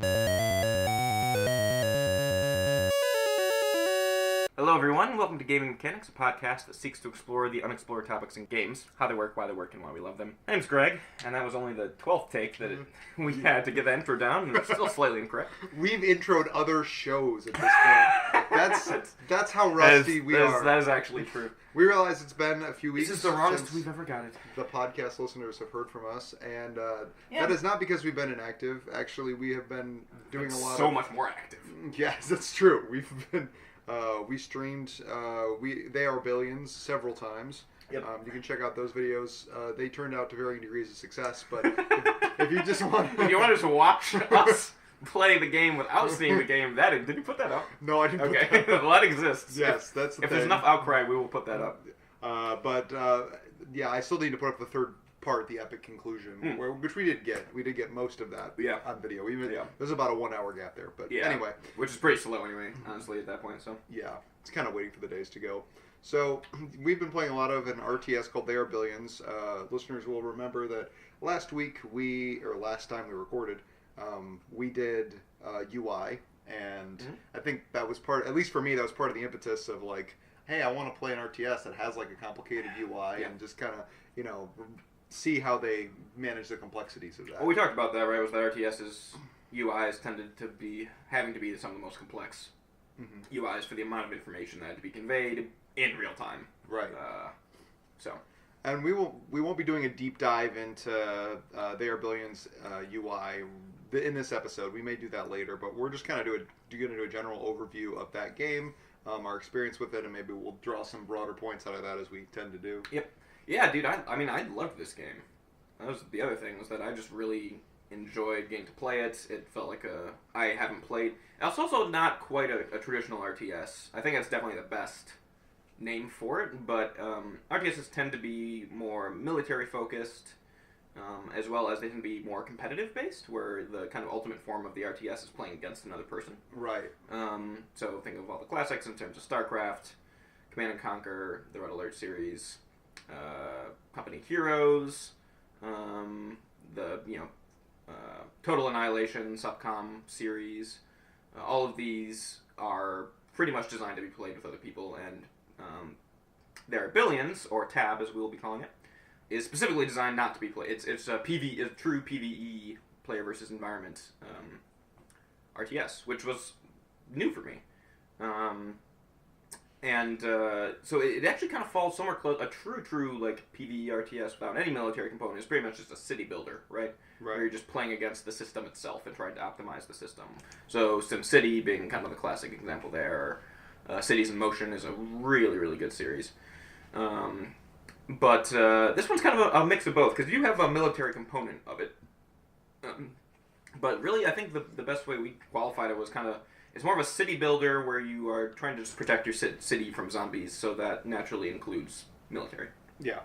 Hello everyone, welcome to Gaming Mechanics, a podcast that seeks to explore the unexplored topics in games, how they work, why they work, and why we love them. My name's Greg, and that was only the 12th take that we had to get the intro down, and it's still slightly incorrect. We've introed other shows at this point. That's how rusty we are. That is actually true. We realize it's been a few weeks. This is the wrongest we've ever got it. The podcast listeners have heard from us, and that is not because we've been inactive. Actually, we have been doing so much more active. Yes, that's true. We've been... we streamed They Are Billions several times. Yep. You can check out those videos. They turned out to varying degrees of success, but if you just want... If you want to watch us play the game without seeing the game, did you put that up? No, I didn't put Okay, that up. well that exists. Yes, that's the If thing. there's enough outcry, we will put that up. Yeah, I still need to put up the third part, the epic conclusion, which we did get. We did get most of that on video. There's about a 1 hour gap there, but anyway. Which is pretty slow anyway, honestly, at that point, so. Yeah, it's kind of waiting for the days to go. So, we've been playing a lot of an RTS called They Are Billions. Listeners will remember that last time we recorded, we did UI, and I think that was at least for me, that was part of the impetus of like, hey, I want to play an RTS that has like a complicated UI and just kind of, see how they manage the complexities of that. Well, we talked about that, right? Was that RTS's UIs tended to be having to be some of the most complex UIs for the amount of information that had to be conveyed in real time. Right. So. And we won't be doing a deep dive into They Are Billions UI in this episode. We may do that later, but we're just kind of going to do a general overview of that game, our experience with it, and maybe we'll draw some broader points out of that as we tend to do. Yep. Yeah, dude, I loved this game. That was the other thing, was that I just really enjoyed getting to play it. It felt like I haven't played... It's also not quite a traditional RTS. I think that's definitely the best name for it, but RTSs tend to be more military-focused, as well as they tend to be more competitive-based, where the kind of ultimate form of the RTS is playing against another person. Right. So think of all the classics in terms of StarCraft, Command & Conquer, the Red Alert series... Company Heroes, Total Annihilation, Subcom series. All of these are pretty much designed to be played with other people, and There Are Billions, or TAB as we will be calling it, is specifically designed not to be played. It's a true PvE, player versus environment RTS, which was new for me. So it actually kind of falls somewhere close. A true like PvE RTS without any military component is pretty much just a city builder, right? Right. Where you're just playing against the system itself and trying to optimize the system. So SimCity being kind of the classic example there. Cities in Motion is a really, really good series. But this one's kind of a mix of both, because you have a military component of it. But really, I think the best way we qualified it was kind of... It's more of a city builder where you are trying to just protect your city from zombies, so that naturally includes military. Yeah.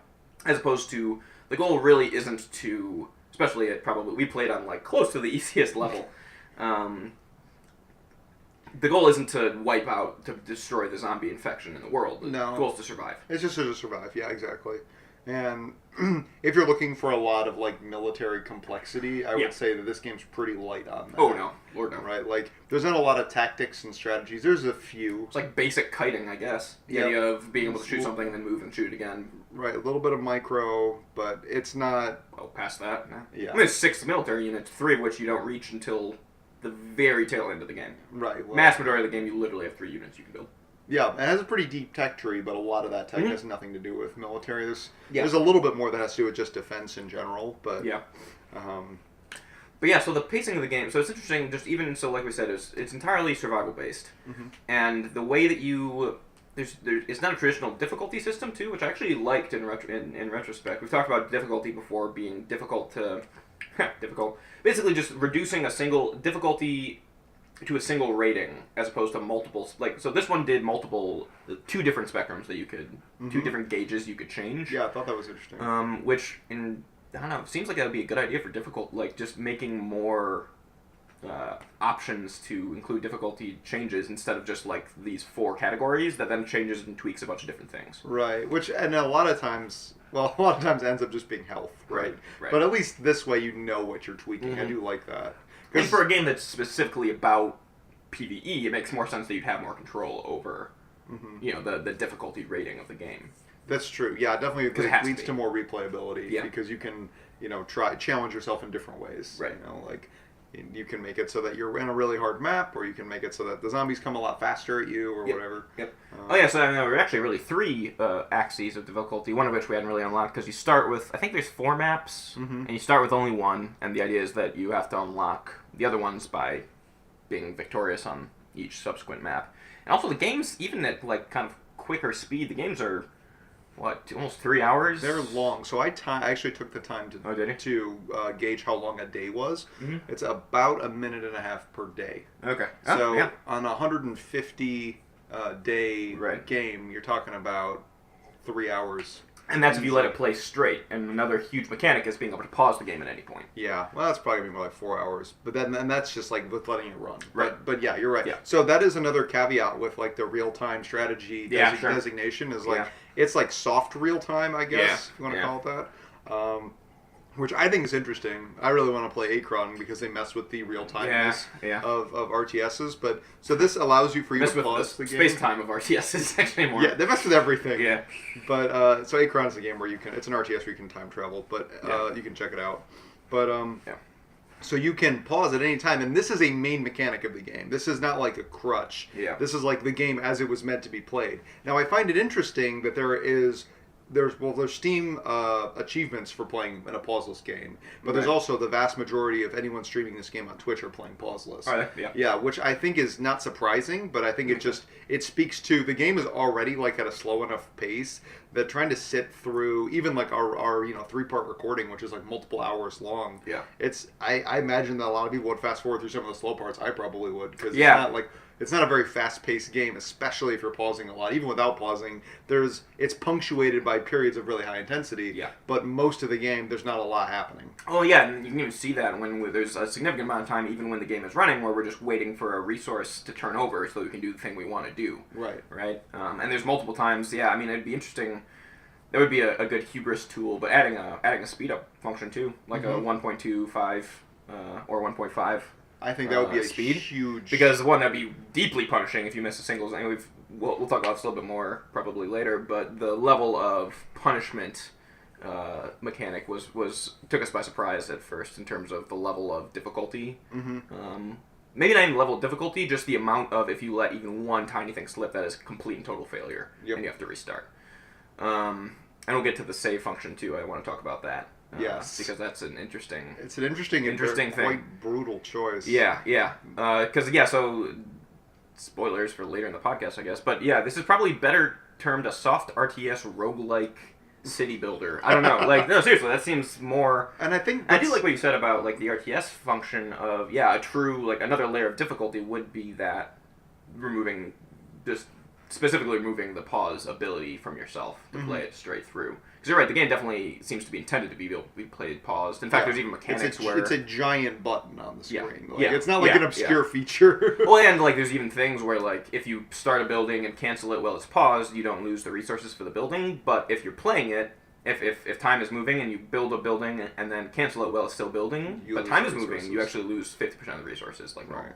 As opposed to, the goal really isn't to, especially we played on like close to the easiest level. The goal isn't to wipe out, to destroy the zombie infection in the world. No. The goal is to survive. It's just to survive, yeah, exactly. And if you're looking for a lot of like military complexity, I would say that this game's pretty light on that. Oh no, Lord no. Right, like there's not a lot of tactics and strategies. There's a few. It's like basic kiting, I guess. The idea of being able to shoot something and then move and shoot again. Right, a little bit of micro, but it's not... Oh, past that? No. Yeah. I mean, there's 6 military units, 3 of which you don't reach until the very tail end of the game. Right. Well, Mass majority of the game, you literally have 3 units you can build. Yeah, it has a pretty deep tech tree, but a lot of that tech has nothing to do with military. There's a little bit more that has to do with just defense in general, but... Yeah. But yeah, so the pacing of the game, so it's interesting, just even so, like we said, it's entirely survival-based. And the way that it's not a traditional difficulty system, too, which I actually liked in retrospect. We've talked about difficulty before being difficult to... difficult. Basically just reducing a single difficulty to a single rating as opposed to multiple, so this one did 2 different spectrums that you could 2 different gauges you could change. Yeah, I thought that was interesting. Which I don't know, it seems like that would be a good idea for difficult, like just making more options to include difficulty changes instead of just like these 4 categories that then changes and tweaks a bunch of different things. Right, which and a lot of times ends up just being health, right? Right. But at least this way you know what you're tweaking. I Mhm. do like that. And for a game that's specifically about PvE, it makes more sense that you'd have more control over, the difficulty rating of the game. That's true. Yeah, definitely Because it it has to leads be. to more replayability Yeah. because you can, try challenge yourself in different ways. Right. Like you can make it so that you're in a really hard map, or you can make it so that the zombies come a lot faster at you, or Yep. whatever. Yep. Oh yeah, so I mean, there were actually really 3 axes of difficulty, one of which we hadn't really unlocked, because you start with, I think there's 4 maps, and you start with only one, and the idea is that you have to unlock the other ones by being victorious on each subsequent map. And also the games, even at like kind of quicker speed, the games are, almost 3 hours? They're long, so I actually took the time to Oh, did you? gauge how long a day was. Mhm. It's about a minute and a half per day. Okay. So yeah. on a 150 day Right. game, you're talking about 3 hours. And that's if you let it play straight. And another huge mechanic is being able to pause the game at any point. Yeah, well, that's probably gonna be more like 4 hours. But then that's just like with letting it run. Right. But yeah, you're right. Yeah. So that is another caveat with like the real time strategy Yeah, sure. designation is like Yeah. it's like soft real time, I guess Yeah, if you want to yeah. call it that. Which I think is interesting. I really want to play Acron because they mess with the real timeness Yeah. of RTSs. But so this allows you for you Mess to with pause the the game. space time of RTS is actually more. Yeah, they mess with everything. Yeah. But so Acron is a game where it's an RTS where you can time travel, but you can check it out. But Yeah. so you can pause at any time, and this is a main mechanic of the game. This is not like a crutch. Yeah. This is like the game as it was meant to be played. Now I find it interesting that there's Steam achievements for playing in a pauseless game, but there's Right. also the vast majority of anyone streaming this game on Twitch are playing pauseless. Are they? Yeah. Yeah, which I think is not surprising, but I think it speaks to the game is already like at a slow enough pace that trying to sit through even like our 3-part recording, which is like multiple hours long. Yeah. I imagine that a lot of people would fast forward through some of the slow parts. I probably would because Yeah. it's not a very fast-paced game, especially if you're pausing a lot. Even without pausing, it's punctuated by periods of really high intensity. Yeah. But most of the game, there's not a lot happening. Oh yeah, and you can even see that when there's a significant amount of time, even when the game is running, where we're just waiting for a resource to turn over so we can do the thing we want to do. Right. Right. And there's multiple times. Yeah. I mean, it'd be interesting. That would be a good hubris tool, but adding a speed up function too, like a 1.25 or 1.5. I think that would be a speed, huge... Because one, that'd be deeply punishing if you miss a single. And we'll talk about this a little bit more probably later. But the level of punishment mechanic took us by surprise at first in terms of the level of difficulty. Maybe not even level of difficulty, just the amount of if you let even one tiny thing slip, that is complete and total failure, Yep. and you have to restart. And we'll get to the save function too. I want to talk about that. Yes. Because that's an interesting. It's an interesting and Interesting thing. quite brutal choice. Yeah. Because so spoilers for later in the podcast, I guess. But yeah, this is probably better termed a soft RTS roguelike city builder. I don't know. No, seriously, that seems more. And I think I do like what you said about like the RTS function of a true another layer of difficulty would be that specifically removing the pause ability from yourself to play it straight through. Because you're right, the game definitely seems to be intended to be able to be played paused. In fact, there's even mechanics where it's a giant button on the Yeah. screen. Yeah. It's not like an Yeah. obscure feature. well, and there's even things where if you start a building and cancel it while it's paused, you don't lose the resources for the building. But if you're playing it, if time is moving and you build a building and then cancel it while it's still building, You but lose time the is moving, resources. you actually lose 50% of the resources like normal. Right.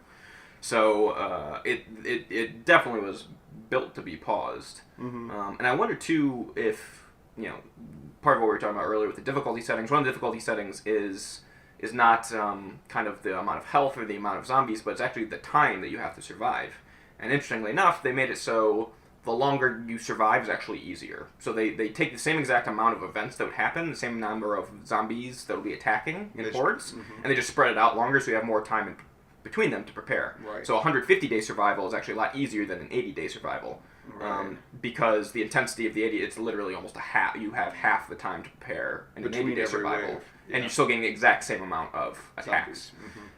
So it definitely was built to be paused. And I wonder too if part of what we were talking about earlier with the difficulty settings. One of the difficulty settings is not kind of the amount of health or the amount of zombies, but it's actually the time that you have to survive. And interestingly enough, they made it so the longer you survive is actually easier. So they take the same exact amount of events that would happen, the same number of zombies that would be attacking in hordes, and they just spread it out longer so you have more time between them to prepare. Right. So 150-day survival is actually a lot easier than an 80-day survival. Right. Because the intensity of the 80, it's literally almost you have half the time to prepare in an Between 80-day every survival. wave. Yeah. And you're still getting the exact same amount of attacks.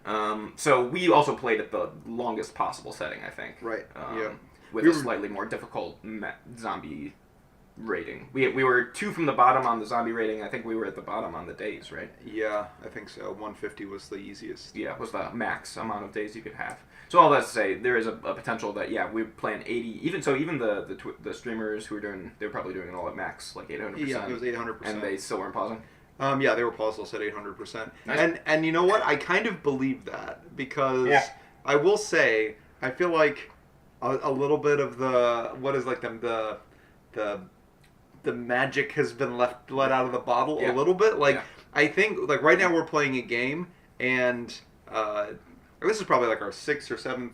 Zombies. So we also played at the longest possible setting, I think. Right. With We a were- slightly more difficult zombie rating. We were 2 from the bottom on the zombie rating. I think we were at the bottom on the days, right? Yeah, I think so. 150 was the easiest. Yeah, was the max amount of days you could have. So all that to say, there is a potential that we're playing 80. Even the streamers who were doing, they were probably doing it all at max, like 800%. Yeah, it was 800%. And they still weren't pausing. Yeah, they were pauseless at 800%. Nice. And you know what? I kind of believe that because I will say I feel like a little bit of the the magic has been let out of the bottle a little bit. Like I think like right now we're playing a game and this is probably like our 6th or 7th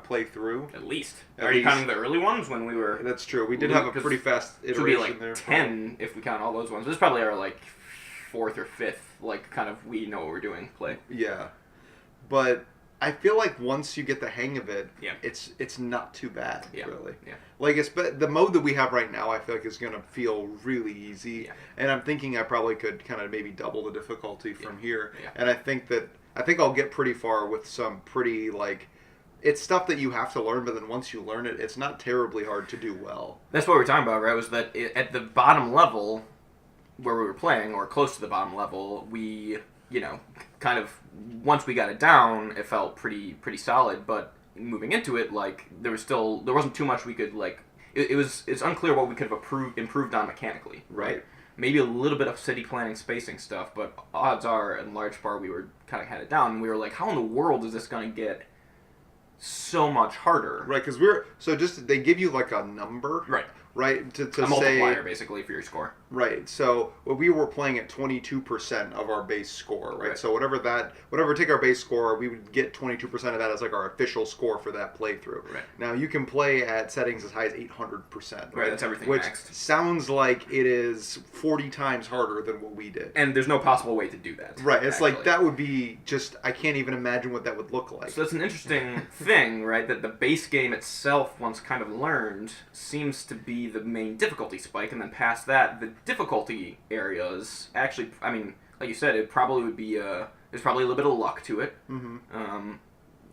playthrough. At least. Are you counting the early ones when we were? That's true. We did have a pretty fast iteration there. It would be like there. 10 if we count all those ones. This is probably our like 4th or 5th, like kind of we know what we're doing play. Yeah, but I feel like once you get the hang of it, it's not too bad, really. Yeah. Like the mode that we have right now, I feel like is gonna feel really easy, and I'm thinking I probably could kind of maybe double the difficulty from here, and I think I'll get pretty far with some pretty like. It's stuff that you have to learn, but then once you learn it, it's not terribly hard to do well. That's what we were talking about, right? Was that at the bottom level, where we were playing, or close to the bottom level, we, kind of, once we got it down, it felt pretty solid, but moving into it, like, there wasn't too much we could, like, it's unclear what we could have improved on mechanically, right? Maybe a little bit of city planning, spacing stuff, but odds are, in large part, we were kind of had it down, and we were like, how in the world is this going to get so much harder? Right, because they give you, like, a number. Right, to a multiplier, basically, for your score. Right, so we were playing at 22% of our base score, right? So whatever take our base score, we would get 22% of that as like our official score for that playthrough. Right. Now you can play at settings as high as 800%. Right, that's everything which maxed. Sounds like it is 40 times harder than what we did. And there's no possible way to do that. Right, it's actually. Like that would be just, I can't even imagine what that would look like. So that's an interesting thing, right? That the base game itself, once kind of learned, seems to be the main difficulty spike, and then past that, the difficulty areas actually, I mean, like you said, it probably would be there's probably a little bit of luck to it.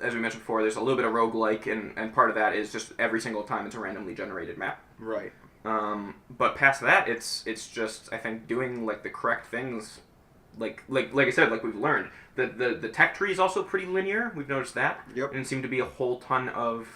As we mentioned before, there's a little bit of roguelike, and part of that is just every single time it's a randomly generated map. Right. But past that, it's just, I think, doing like the correct things, like I said, like we've learned. The tech tree is also pretty linear. We've noticed that. Yep. And it seemed to be a whole ton of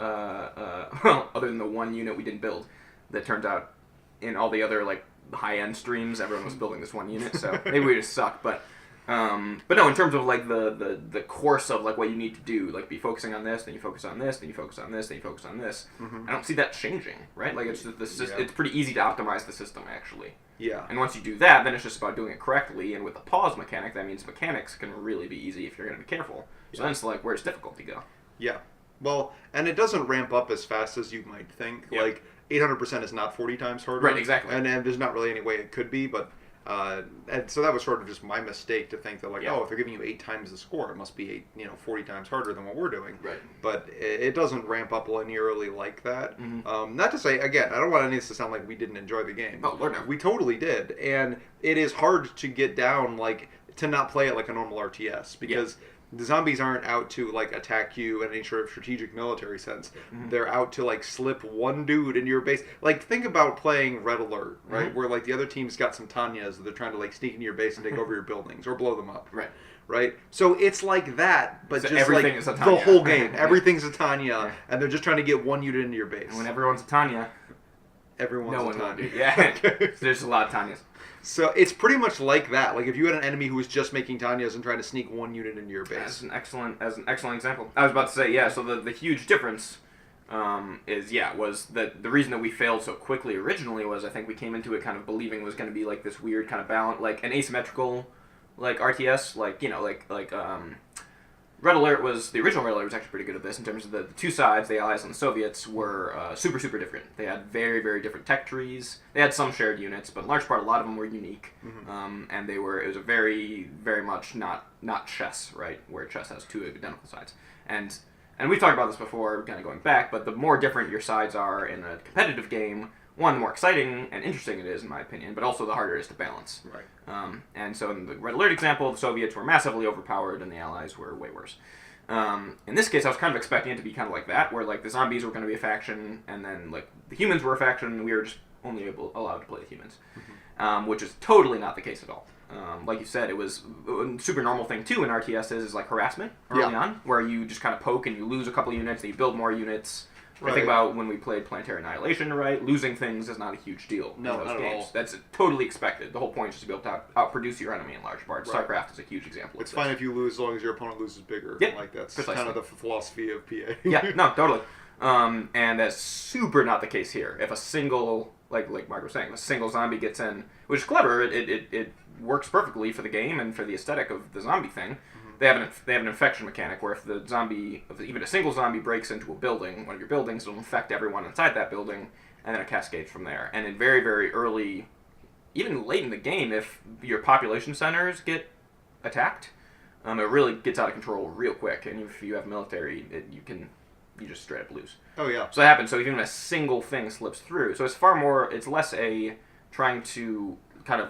well, other than the one unit we didn't build, that turns out in all the other like high-end streams, everyone was building this one unit, so maybe we just suck. But no, in terms of like the course of like what you need to do, like be focusing on this, then you focus on this, then you focus on this, then you focus on this. I don't see that changing, right? Like it's it's pretty easy to optimize the system actually. Yeah. And once you do that, then it's just about doing it correctly. And with the pause mechanic, that means mechanics can really be easy if you're going to be careful. So then it's like, where's difficulty go? Yeah. Well, and it doesn't ramp up as fast as you might think. Yep. Like 800% is not 40 times harder. Right, exactly. And there's not really any way it could be, but and so that was sort of just my mistake to think that like, if they're giving you 8 times the score, it must be 40 times harder than what we're doing. Right. But it doesn't ramp up linearly like that. Not to say, again, I don't want any of this to sound like we didn't enjoy the game. Oh, Lord, no. We totally did. And it is hard to get down, like, to not play it like a normal RTS because the zombies aren't out to like attack you in any sort of strategic military sense. They're out to like slip one dude into your base. Like think about playing Red Alert, right? Where like the other team's got some Tanyas that they're trying to like sneak into your base and take over your buildings or blow them up. Right? So it's like that, but so just like is a the whole game. Everything's a Tanya, and they're just trying to get one unit into your base. And when everyone's a Tanya, everyone's a Tanya. There's a lot of Tanyas. So it's pretty much like that. Like if you had an enemy who was just making Tanyas and trying to sneak one unit into your base. As an excellent example. I was about to say, so the huge difference was that the reason that we failed so quickly originally was I think we came into it kind of believing it was going to be like this weird kind of balance, like an asymmetrical like RTS, like Red Alert the original Red Alert was actually pretty good at this in terms of the two sides, the Allies and the Soviets, were super, super different. They had very, very different tech trees. They had some shared units, but in large part, a lot of them were unique. And it was a very, very much not chess, right, where chess has two identical sides. And we've talked about this before, kind of going back, but the more different your sides are in a competitive game, one, the more exciting and interesting it is, in my opinion, but also the harder it is to balance. Right. And so in the Red Alert example, the Soviets were massively overpowered and the Allies were way worse. In this case, I was kind of expecting it to be kind of like that, where like the zombies were going to be a faction, and then like the humans were a faction, and we were just allowed to play with humans, which is totally not the case at all. Like you said, it was a super normal thing too in RTSs is like harassment early on, where you just kind of poke and you lose a couple units, and you build more units. Right. I think about when we played Planetary Annihilation, right? Losing things is not a huge deal in those games. That's totally expected. The whole point is just to be able to outproduce your enemy in large part. Right. StarCraft is a huge example of this. It's fine if you lose as long as your opponent loses bigger. Yep. Like that's precisely. Kind of the philosophy of PA. Yeah, no, totally. And that's super not the case here. If a single, like Mark was saying, if a single zombie gets in, which is clever, it works perfectly for the game and for the aesthetic of the zombie thing. They have an infection mechanic where if even a single zombie breaks into a building, one of your buildings, it'll infect everyone inside that building, and then it cascades from there. And in very, very early, even late in the game, if your population centers get attacked, it really gets out of control real quick. And if you have military, you just straight up lose. Oh yeah. So that happens. So even a single thing slips through. So it's less a trying to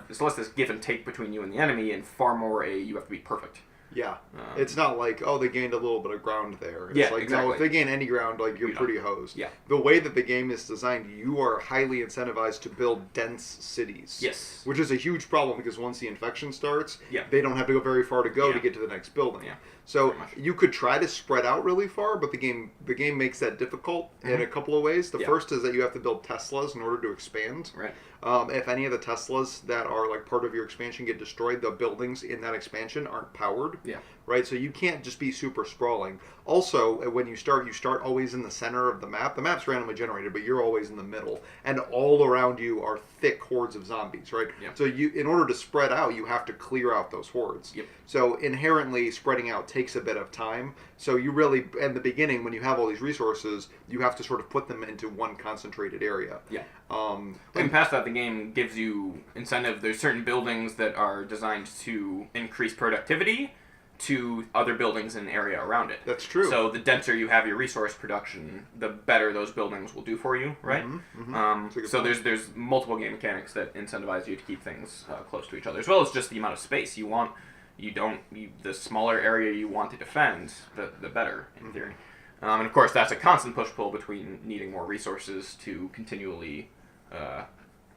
it's less this give and take between you and the enemy, and far more you have to be perfect. Yeah, it's not like, they gained a little bit of ground there. It's like, exactly. No, if they gain any ground, you're pretty hosed. Yeah. The way that the game is designed, you are highly incentivized to build dense cities. Yes. Which is a huge problem because once the infection starts, yeah. they don't have to go very far to go to get to the next building. Yeah. So you could try to spread out really far, but the game makes that difficult in a couple of ways. The first is that you have to build Teslas in order to expand. Right. If any of the Teslas that are part of your expansion get destroyed, the buildings in that expansion aren't powered. Yeah. Right, so you can't just be super sprawling. Also, when you start always in the center of the map. The map's randomly generated, but you're always in the middle, and all around you are thick hordes of zombies. Right. Yep. So in order to spread out, you have to clear out those hordes. Yep. So inherently, spreading out takes a bit of time. So you really, in the beginning, when you have all these resources, you have to sort of put them into one concentrated area. Yeah. And past that, the game gives you incentive. There's certain buildings that are designed to increase productivity to other buildings in the area around it. That's true. So the denser you have your resource production, the better those buildings will do for you, right? Mm-hmm, mm-hmm. So there's multiple game mechanics that incentivize you to keep things close to each other, as well as just the amount of space you want. The smaller area you want to defend, the better, in theory. And of course, that's a constant push-pull between needing more resources to continually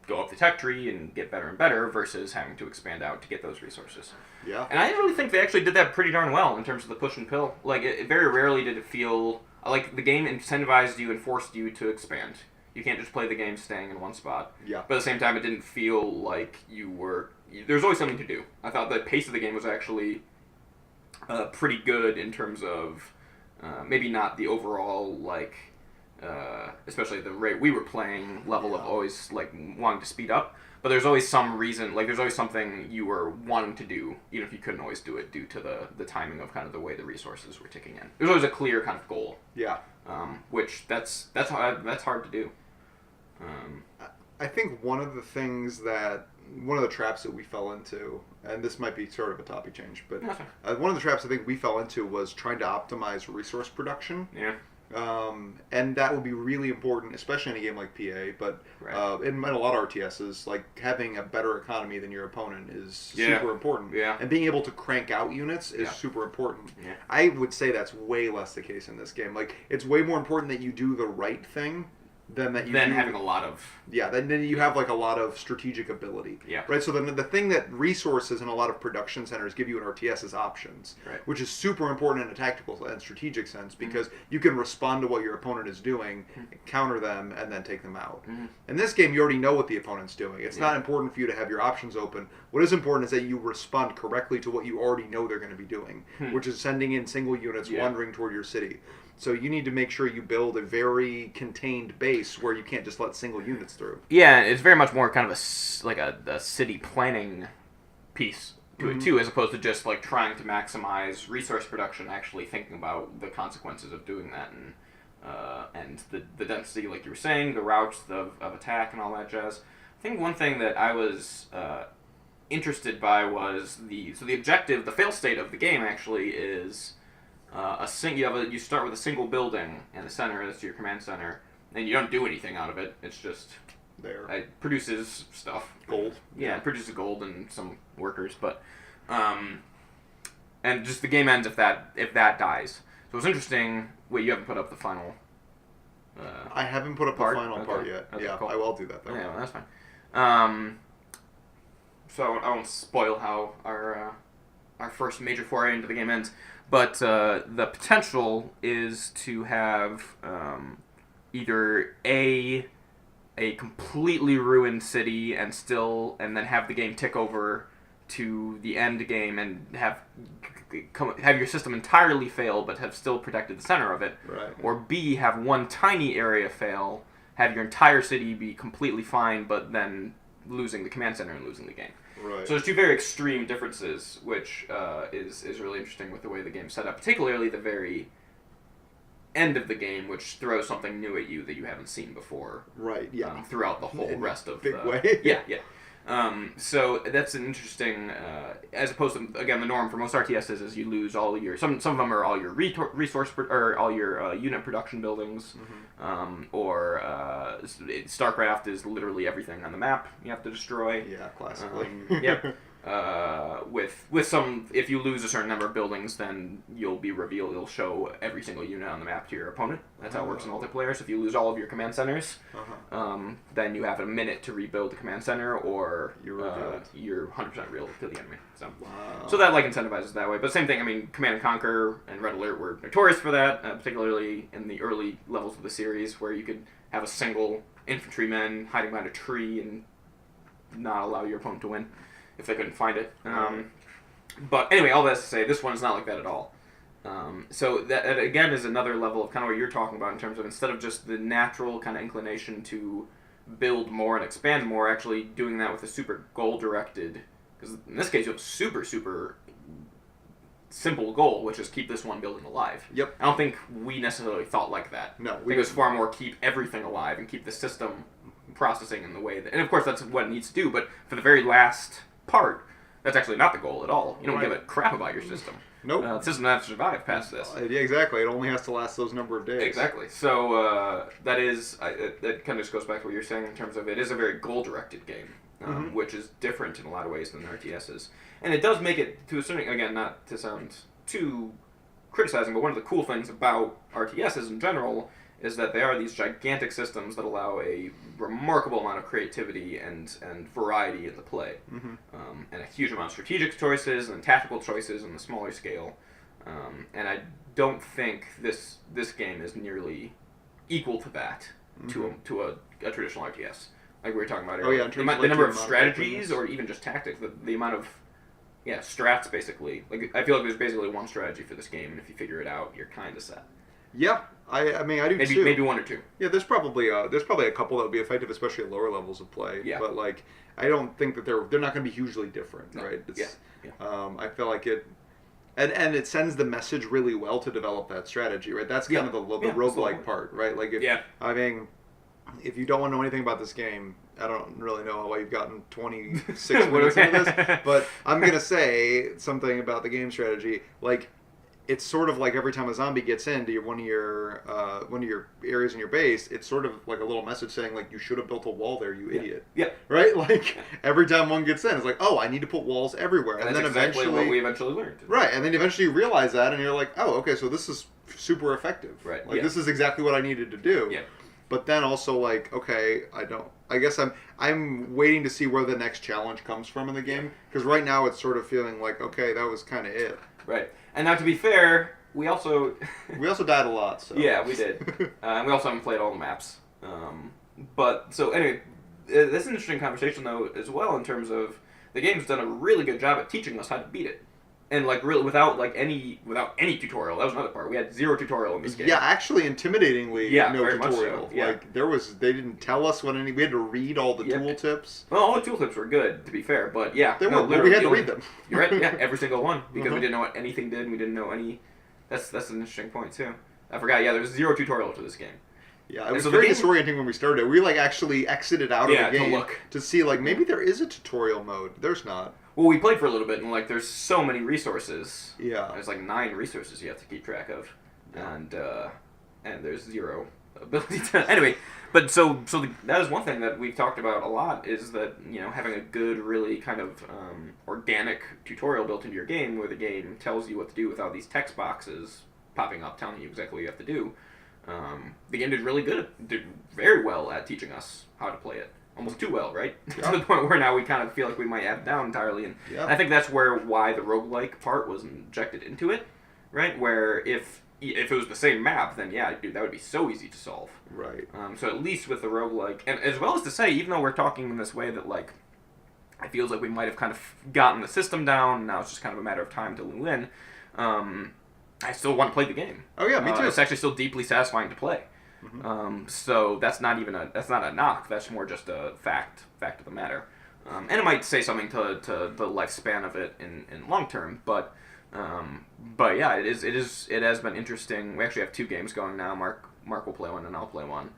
go up the tech tree and get better and better versus having to expand out to get those resources. Yeah. And I really think they actually did that pretty darn well in terms of the push and pull. Very rarely did it feel like the game incentivized you and forced you to expand. You can't just play the game staying in one spot. Yeah. But at the same time, it didn't feel like you were... There's always something to do. I thought the pace of the game was actually pretty good in terms of maybe not the overall, especially the rate we were playing level of always, wanting to speed up. But there's always some reason, there's always something you were wanting to do, even if you couldn't always do it due to the timing of kind of the way the resources were ticking in. There's always a clear kind of goal. Yeah. Which that's hard to do. I think one of the traps that we fell into, and this might be sort of a topic change, but one of the traps I think we fell into was trying to optimize resource production. Yeah. And that would be really important, especially in a game like PA, but in a lot of RTSs, having a better economy than your opponent is super important. Yeah. And being able to crank out units is super important. Yeah. I would say that's way less the case in this game. It's way more important that you do the right thing than having a lot of... Yeah, then you have a lot of strategic ability. Yeah. Right, so then the thing that resources in a lot of production centers give you in RTS is options. Right. Which is super important in a tactical and strategic sense because you can respond to what your opponent is doing, counter them, and then take them out. In this game, you already know what the opponent's doing. It's not important for you to have your options open. What is important is that you respond correctly to what you already know they're going to be doing, which is sending in single units wandering toward your city. So you need to make sure you build a very contained base where you can't just let single units through. Yeah, it's very much more kind of a city planning piece to it too, as opposed to just trying to maximize resource production. Actually thinking about the consequences of doing that and the density, like you were saying, the routes of attack and all that jazz. I think one thing that I was interested by was the objective, the fail state of the game actually is. You start with a single building in the center. That's your command center, and you don't do anything out of it. It's just there. It produces stuff. Gold. Yeah, it produces gold and some workers, but and just the game ends if that dies. So it's interesting. Wait, you haven't put up the final I haven't put up part? the final Okay. part yet. Okay, Yeah, cool. I will do that though. Yeah, well, that's fine. So I won't spoil how our first major foray into the game ends, but the potential is to have either a completely ruined city and then have the game tick over to the end game and have your system entirely fail but have still protected the center of it, Right. or B, have one tiny area fail, have your entire city be completely fine but then losing the command center and losing the game. Right. So there's two very extreme differences, which is really interesting with the way the game's set up, particularly the very end of the game, which throws something new at you that you haven't seen before. Right. Yeah. Throughout the whole In a rest of big the way. Yeah. So that's an interesting, as opposed to, again, the norm for most RTSs is you lose all your some of them are all your resource or all your unit production buildings, or StarCraft is literally everything on the map you have to destroy. Yeah, classically. Yep. With some, if you lose a certain number of buildings, then it'll show every single unit on the map to your opponent. That's how it works in multiplayer. So if you lose all of your command centers, then you have a minute to rebuild the command center, or you're 100% real to the enemy. So that incentivizes that way. But same thing. I mean, Command and Conquer and Red Alert were notorious for that, particularly in the early levels of the series, where you could have a single infantryman hiding behind a tree and not allow your opponent to win if they couldn't find it. But anyway, all that to say, this one is not like that at all. So that again is another level of kind of what you're talking about in terms of, instead of just the natural kind of inclination to build more and expand more, actually doing that with a super goal-directed, because in this case you have a super, super simple goal, which is keep this one building alive. Yep. I don't think we necessarily thought like that. No. I think it was far more keep everything alive and keep the system processing in the way that, and of course that's what it needs to do, but for the very last part, that's actually not the goal at all. You don't give a crap about your system. Nope. The system doesn't have to survive past this. Yeah, exactly. It only has to last those number of days. Exactly. So that kind of just goes back to what you're saying in terms of, it is a very goal-directed game, which is different in a lot of ways than RTSs. And it does make it, to a certain, again, not to sound too criticizing, but one of the cool things about RTSs in general is that they are these gigantic systems that allow a remarkable amount of creativity and variety in the play, and a huge amount of strategic choices and tactical choices on the smaller scale. And I don't think this game is nearly equal to that, to a traditional RTS. Like we were talking about earlier. Oh yeah, in terms of the number of your strategies, or even just tactics, the amount of strats basically. Like I feel like there's basically one strategy for this game, and if you figure it out, you're kind of set. Yeah, I mean I do Maybe too. maybe one or two. Yeah, there's probably a couple that would be effective, especially at lower levels of play. Yeah. But like, I don't think that they're not going to be hugely different, No. right? Yeah. I feel like it, and it sends the message really well to develop that strategy, right? That's kind of the roguelike absolutely. part, right? Like, I mean, if you don't want to know anything about this game, I don't really know why you've gotten 26 minutes into this, but I'm gonna say something about the game strategy, like. It's sort of like every time a zombie gets into one of your areas in your base, it's sort of like a little message saying like, you should have built a wall there, you idiot. Yeah. Right? Like every time one gets in, it's like, oh, I need to put walls everywhere, And then that's exactly eventually what we eventually learned. right, and then eventually you realize that, and you're like, oh, okay, so this is super effective. Right. Like this is exactly what I needed to do. Yeah. But then also like, okay, I guess I'm waiting to see where the next challenge comes from in the game, because right now it's sort of feeling like, okay, that was kind of it. Right. And now, to be fair, we also died a lot. So. Yeah, we did. And we also haven't played all the maps. But so anyway, this is an interesting conversation though as well, in terms of the game's done a really good job at teaching us how to beat it, and like really without any tutorial. That was another part. We had zero tutorial in this game. Yeah, actually, intimidatingly, no very much tutorial. so, yeah. Like they didn't tell us what we had to read all the tooltips. Well, all the tooltips were good, to be fair, but yeah, They were, but we had to read them. You're right. Yeah, every single one, because we didn't know what anything did. And we didn't know any. That's an interesting point too. I forgot. Yeah, there was zero tutorial to this game. Yeah, it was very disorienting when we started. We like actually exited out of the game to see like maybe there is a tutorial mode. There's not. Well, we played for a little bit, and like there's so many resources. Yeah. There's like 9 resources you have to keep track of, and there's zero ability to. Anyway, but so that is one thing that we've talked about a lot, is that having a good, really kind of organic tutorial built into your game, where the game tells you what to do without these text boxes popping up telling you exactly what you have to do. The game did very well at teaching us how to play it. Almost too well, right? Yeah. To the point where now we kind of feel like we might have it down entirely. And Yeah. I think that's why the roguelike part was injected into it, right? Where if it was the same map, then yeah, dude, that would be so easy to solve. Right. So at least with the roguelike, and as well as to say, even though we're talking in this way that, like, it feels like we might have kind of gotten the system down, now it's just kind of a matter of time to win, I still want to play the game. Oh yeah, me too. It's actually still deeply satisfying to play. Mm-hmm. So that's not a knock. That's more just a fact of the matter. And it might say something to the lifespan of it in long term, but yeah, it has been interesting. We actually have 2 games going now. Mark will play one and I'll play one.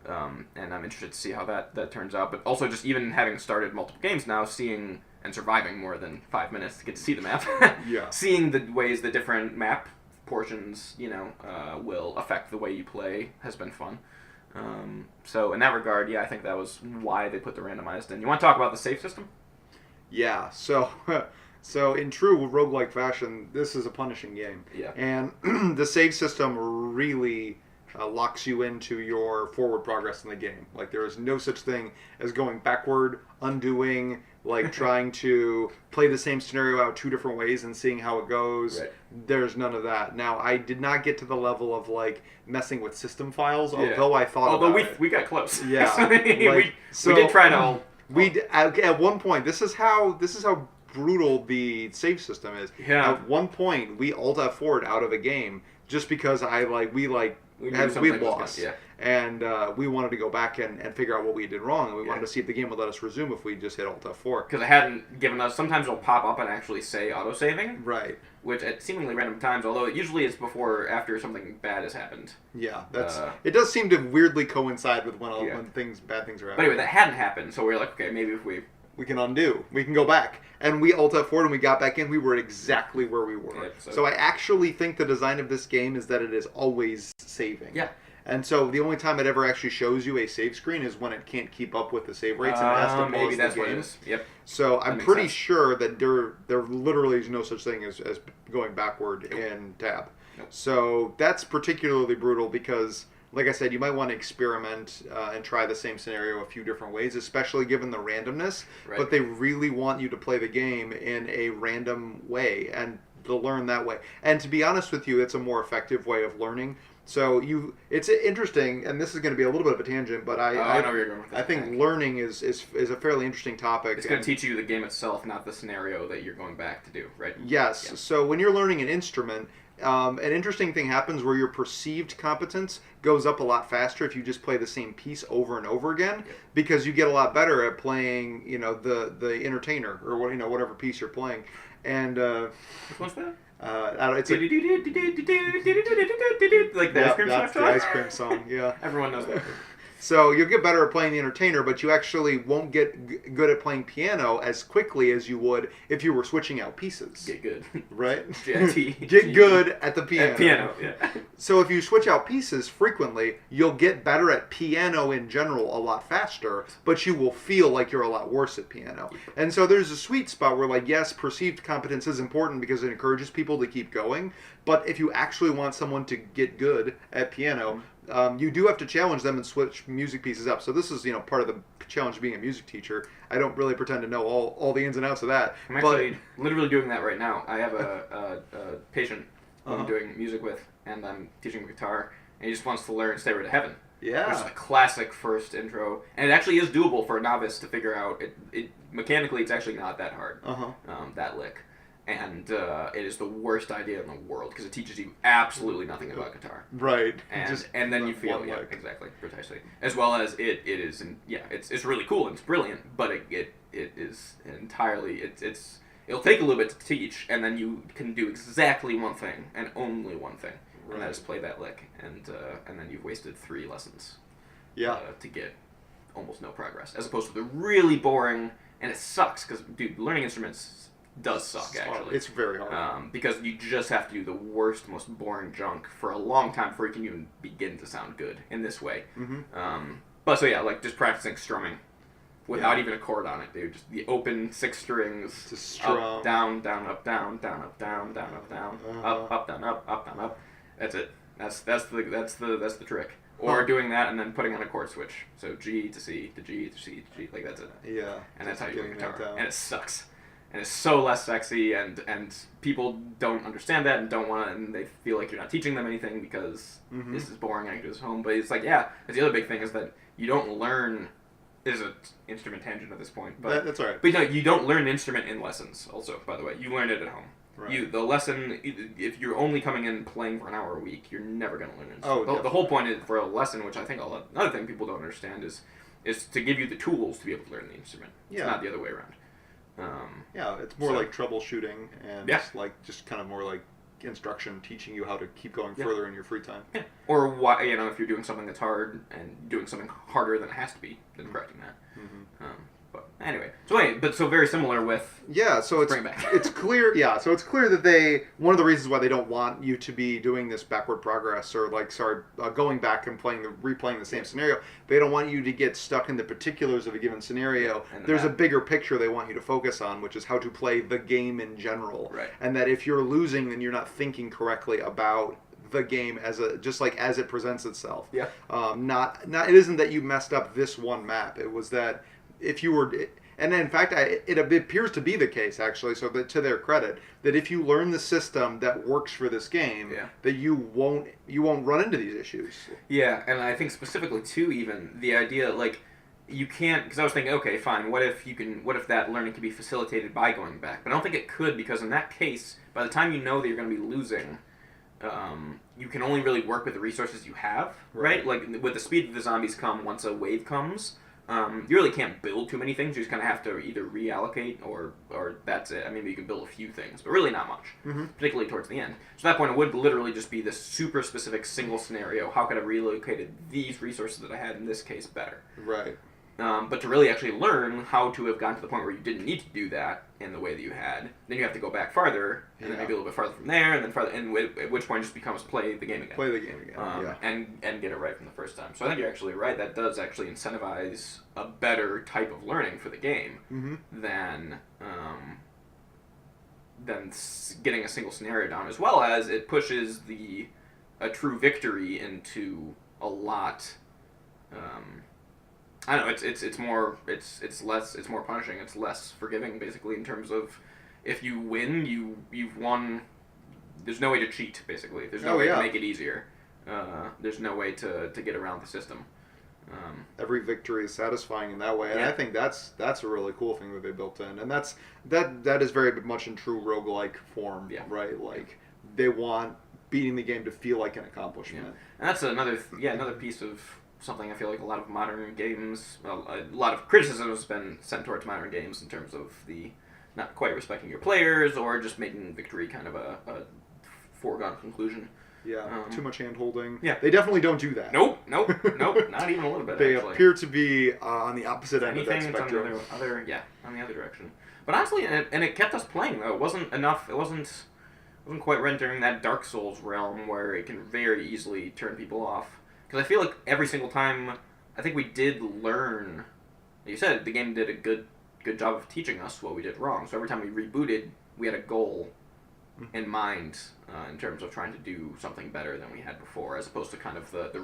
And I'm interested to see how that turns out. But also just even having started multiple games now, seeing and surviving more than 5 minutes to get to see the map. Yeah. Seeing the ways the different map portions, will affect the way you play has been fun. So in that regard, yeah, I think that was why they put the randomized in. You want to talk about the save system? Yeah. So so in true roguelike fashion, this is a punishing game. Yeah. And the save system really locks you into your forward progress in the game. Like, there is no such thing as going backward, undoing, like trying to play the same scenario out 2 different ways and seeing how it goes. Right. There's none of that. Now, I did not get to the level of, like, messing with system files, Yeah. although I thought Although about it. we got close. Yeah. we So- did try to all. At one point, this is how brutal the save system is. Yeah. At one point, we Alt F4'd out of a game just because we knew we something was lost, gonna- and we wanted to go back and figure out what we did wrong, and we wanted Yeah. to see if the game would let us resume if we just hit Alt F4. Because it hadn't given us. Sometimes it'll pop up and actually say auto-saving, Right. which at seemingly random times, although it usually is after something bad has happened. Yeah, it does seem to weirdly coincide with when Yeah. when bad things are But happening. anyway, that hadn't happened, so we were like, okay, maybe if we. We can undo. We can go back. And we Alt F4'd and we got back in. We were exactly where we were. Yeah, so I actually think the design of this game is that it is always saving. Yeah. And so the only time it ever actually shows you a save screen is when it can't keep up with the save rates and it has to pause maybe that's the what it game. is. Yep. So I'm makes pretty sense. sure that there literally is no such thing as going backward in tab. Nope. So that's particularly brutal because, like I said, you might want to experiment and try the same scenario a few different ways, especially given the randomness. Right. But they really want you to play the game in a random way and to learn that way. And to be honest with you, it's a more effective way of learning. So it's interesting, and this is going to be a little bit of a tangent, but I know where you're going with that. I think learning is a fairly interesting topic. It's going to teach you the game itself, not the scenario that you're going back to do, right? Yes. Yeah. So when you're learning an instrument, an interesting thing happens where your perceived competence goes up a lot faster if you just play the same piece over and over again, because you get a lot better at playing, the entertainer or whatever piece you're playing. And Which one's that? it's Like the ice cream that's the song? ice cream song. Yeah. Everyone knows that. So you'll get better at playing the entertainer, but you actually won't get good at playing piano as quickly as you would if you were switching out pieces. Get good. Right? G-I-T. Get good at the piano. At piano, yeah. So if you switch out pieces frequently, you'll get better at piano in general a lot faster, but you will feel like you're a lot worse at piano. And so there's a sweet spot where, like, yes, perceived competence is important because it encourages people to keep going, but if you actually want someone to get good at piano, you do have to challenge them and switch music pieces up. So this is, part of the challenge of being a music teacher. I don't really pretend to know all the ins and outs of that. I'm actually literally doing that right now. I have a patient who I'm doing music with, and I'm teaching him guitar, and he just wants to learn Stairway to Heaven. Yeah. Which is a classic first intro. And it actually is doable for a novice to figure out. It mechanically, it's actually not that hard, that lick. And it is the worst idea in the world because it teaches you absolutely nothing about guitar. Right. And then you feel, yeah, exactly, precisely. As well as it is, it's really cool and it's brilliant, but it is entirely, it'll take a little bit to teach, and then you can do exactly one thing and only one thing, and that is play that lick, and then you've wasted 3 lessons. To get almost no progress, as opposed to the really boring, and it sucks because, dude, learning instruments does suck, actually. It's very hard. Because you just have to do the worst, most boring junk for a long time before you can even begin to sound good in this way. But so yeah, like just practicing strumming without even a chord on it, dude. Just the open 6 strings. To strum. Up, down, down, up, down, down, up, down, down, up, down, up, up, down, up, down, up. That's it. That's the trick. Or doing that and then putting on a chord switch. So G to C to G to C to G, like that's it. Yeah. And that's how you play guitar. Down. And it sucks. And it's so less sexy, and people don't understand that and don't want to, and they feel like you're not teaching them anything because this is boring. I can do this at home. But it's like, yeah, that's the other big thing is that you don't learn. Is an instrument tangent at this point, but that's all right. But no, you don't learn an instrument in lessons. Also, by the way, you learn it at home. Right. The lesson, if you're only coming in playing for an hour a week, you're never going to learn it. Oh, the whole point is for a lesson, which I think another thing people don't understand is to give you the tools to be able to learn the instrument. It's not the other way around. It's more like troubleshooting and like just kind of more like instruction, teaching you how to keep going further in your free time. Yeah. Or why, if you're doing something that's hard and doing something harder than it has to be, then correcting that. But anyway, so very similar with so it's clear. Yeah, so it's clear that one of the reasons why they don't want you to be doing this backward progress or going back and replaying the same scenario. They don't want you to get stuck in the particulars of a given scenario. There's a bigger picture they want you to focus on, which is how to play the game in general. Right. And that if you're losing, then you're not thinking correctly about the game as it presents itself. Yeah. It isn't that you messed up this one map. It was that if you were, and in fact, it appears to be the case actually. So that to their credit, that if you learn the system that works for this game, that you won't run into these issues. Yeah, and I think specifically too, even the idea like you can't, because I was thinking, okay, fine. What if that learning can be facilitated by going back? But I don't think it could, because in that case, by the time you know that you're going to be losing, you can only really work with the resources you have, right? Like with the speed that the zombies come once a wave comes. You really can't build too many things. You just kind of have to either reallocate or that's it. I mean, you can build a few things, but really not much, particularly towards the end. So at that point, it would literally just be this super specific single scenario. How could I have relocated these resources that I had in this case better? Right. But to really actually learn how to have gotten to the point where you didn't need to do that in the way that you had, then you have to go back farther, and then maybe a little bit farther from there, and then farther, and at which point it just becomes play the game again. Play the game again, and get it right from the first time. So I think you're actually right. That does actually incentivize a better type of learning for the game than getting a single scenario down, as well as it pushes a true victory into a lot. I don't know. It's more punishing. It's less forgiving, basically, in terms of if you win, you've won. There's no way to cheat, basically. There's no way to make it easier. There's no way to get around the system. Every victory is satisfying in that way, and I think that's a really cool thing that they built in, and that is very much in true roguelike form, right? Like they want beating the game to feel like an accomplishment. And that's another piece of something I feel like a lot of modern games, a lot of criticism has been sent towards modern games in terms of the not quite respecting your players or just making victory kind of a foregone conclusion. Yeah, too much hand-holding. Yeah. They definitely don't do that. Nope, not even a little bit, They actually. appear to be on the opposite end of that spectrum. On the other direction. But honestly, and it kept us playing, though. It wasn't enough, it wasn't quite entering that Dark Souls realm where it can very easily turn people off. Because I feel like every single time, I think we did learn, like you said, the game did a good job of teaching us what we did wrong. So every time we rebooted, we had a goal in mind in terms of trying to do something better than we had before, as opposed to kind of the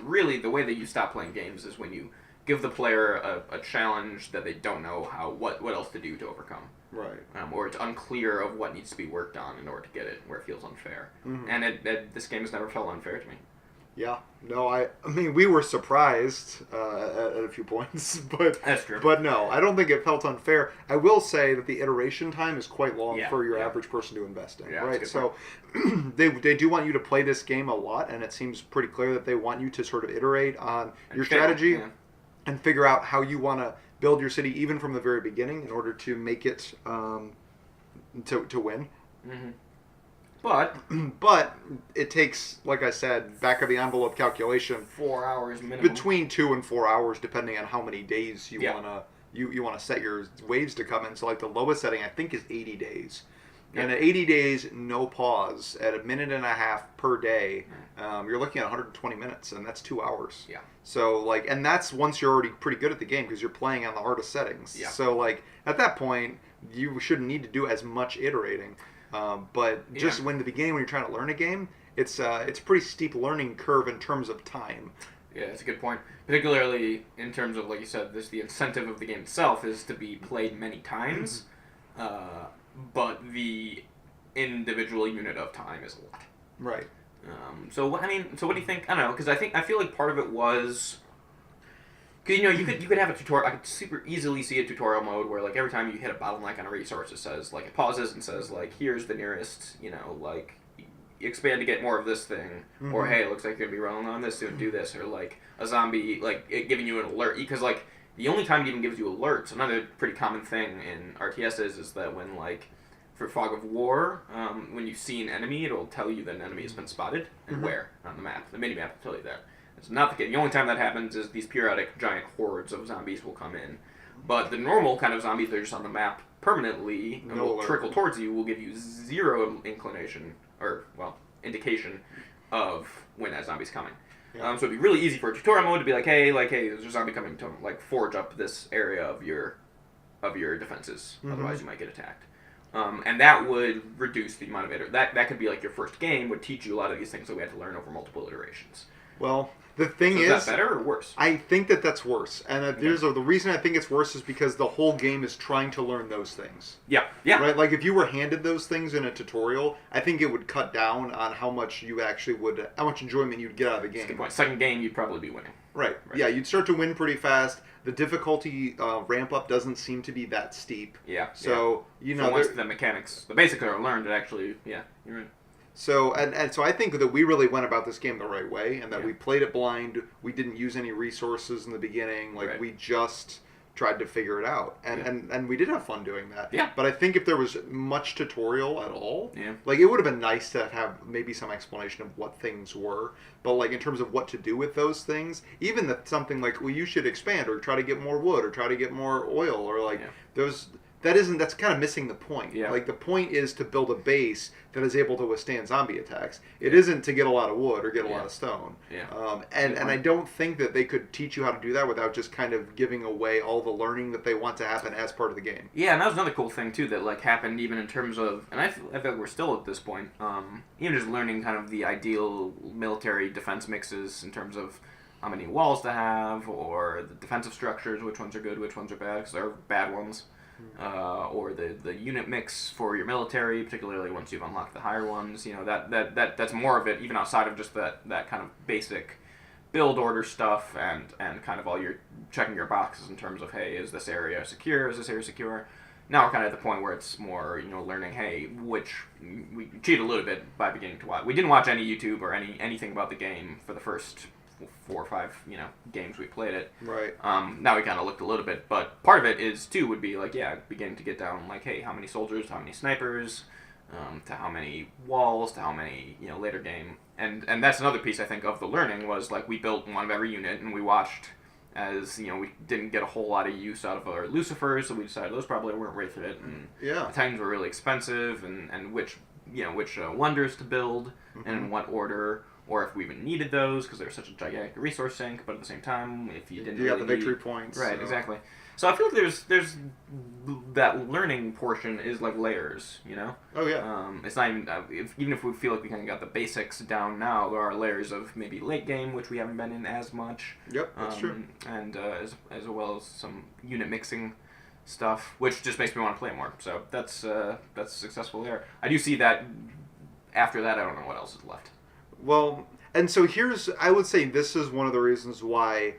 way that you stop playing games is when you give the player a challenge that they don't know what else to do to overcome. Right. Or it's unclear of what needs to be worked on in order to get it, where it feels unfair. And this game has never felt unfair to me. Yeah, no, I mean, we were surprised at a few points, but that's true. But no, I don't think it felt unfair. I will say that the iteration time is quite long for your average person to invest in, right? So they do want you to play this game a lot, and it seems pretty clear that they want you to sort of iterate on your strategy and figure out how you want to build your city even from the very beginning in order to make it to win. But it takes, like I said, back of the envelope calculation, 4 hours minimum. Between 2 and 4 hours, depending on how many days you wanna set your waves to come in. So like the lowest setting I think is 80 days. And at 80 days, no pause, at a minute and a half per day, you're looking at 120 minutes, and that's 2 hours. Yeah. So and that's once you're already pretty good at the game because you're playing on the hardest settings. Yeah. So at that point, you shouldn't need to do as much iterating. But just when the beginning, when you're trying to learn a game, it's a pretty steep learning curve in terms of time. Yeah, that's a good point. Particularly in terms of, like you said, the incentive of the game itself is to be played many times, but the individual unit of time is a lot. Right. So what do you think? I don't know, because I feel like part of it was, because you could have a tutorial. I could super easily see a tutorial mode where like every time you hit a bottleneck on a resource, it says like it pauses and says like here's the nearest like expand to get more of this thing, or hey, it looks like you're gonna be rolling on this soon, do this, or like a zombie like it giving you an alert, because like the only time it even gives you alerts, another pretty common thing in RTSs is that when like for Fog of War, when you see an enemy, it'll tell you that an enemy has been spotted and where on the map. The mini map will tell you that. It's not the case. The only time that happens is these periodic giant hordes of zombies will come in. But the normal kind of zombies that are just on the map permanently and will trickle towards you will give you zero inclination indication of when that zombie's coming. Yeah. So it'd be really easy for a tutorial mode to be like, hey, there's a zombie coming to like forge up this area of your defenses. Otherwise, you might get attacked. And that would reduce the amount of it. That could be like your first game would teach you a lot of these things that we had to learn over multiple iterations. Well, the thing is that better or worse? I think that's worse. And the reason I think it's worse is because the whole game is trying to learn those things. Yeah. Right? Like if you were handed those things in a tutorial, I think it would cut down on how much enjoyment you'd get out of the game. That's a good point. Second game, you'd probably be winning. Right. Yeah, you'd start to win pretty fast. The difficulty ramp up doesn't seem to be that steep. Yeah. So once the mechanics, the basics are learned, it actually, you're right. So so I think that we really went about this game the right way, and that we played it blind. We didn't use any resources in the beginning. We just tried to figure it out, and we did have fun doing that. Yeah. But I think if there was much tutorial at all, it would have been nice to have maybe some explanation of what things were. But in terms of what to do with those things, even something like you should expand or try to get more wood or try to get more oil or those. That's kind of missing the point. Yeah. The point is to build a base that is able to withstand zombie attacks. It isn't to get a lot of wood or get a lot of stone. Yeah. And I don't think that they could teach you how to do that without just kind of giving away all the learning that they want to happen as part of the game. Yeah, and that was another cool thing too that happened even in terms of, and I feel like we're still at this point, even just learning kind of the ideal military defense mixes in terms of how many walls to have, or the defensive structures, which ones are good, which ones are bad, because there are bad ones. Or the unit mix for your military, particularly once you've unlocked the higher ones. That's more of it, even outside of just that kind of basic build order stuff and kind of all your checking your boxes in terms of, hey, is this area secure? Is this area secure? Now we're kind of at the point where it's more, learning, hey, we cheat a little bit by beginning to watch. We didn't watch any YouTube or anything about the game for the first 4 or 5 games we played it. Right. Now we kind of looked a little bit, but part of it would be beginning to get down hey, how many soldiers, how many snipers, to how many walls, to how many later game, and that's another piece I think of the learning was we built one of every unit and we watched as we didn't get a whole lot of use out of our Lucifers, so we decided those probably weren't worth it, and the Titans were really expensive, and which wonders to build and in what order. Or if we even needed those, because they're such a gigantic resource sink, but at the same time, if you didn't got the victory points. Right, exactly. So I feel like there's that learning portion is layers, Oh, yeah. It's not even, even if we feel like we kind of got the basics down now, there are layers of maybe late game, which we haven't been in as much. Yep, that's true. And as well as some unit mixing stuff, which just makes me want to play more. So that's successful there. I do see that after that, I don't know what else is left. Well, and so I would say this is one of the reasons why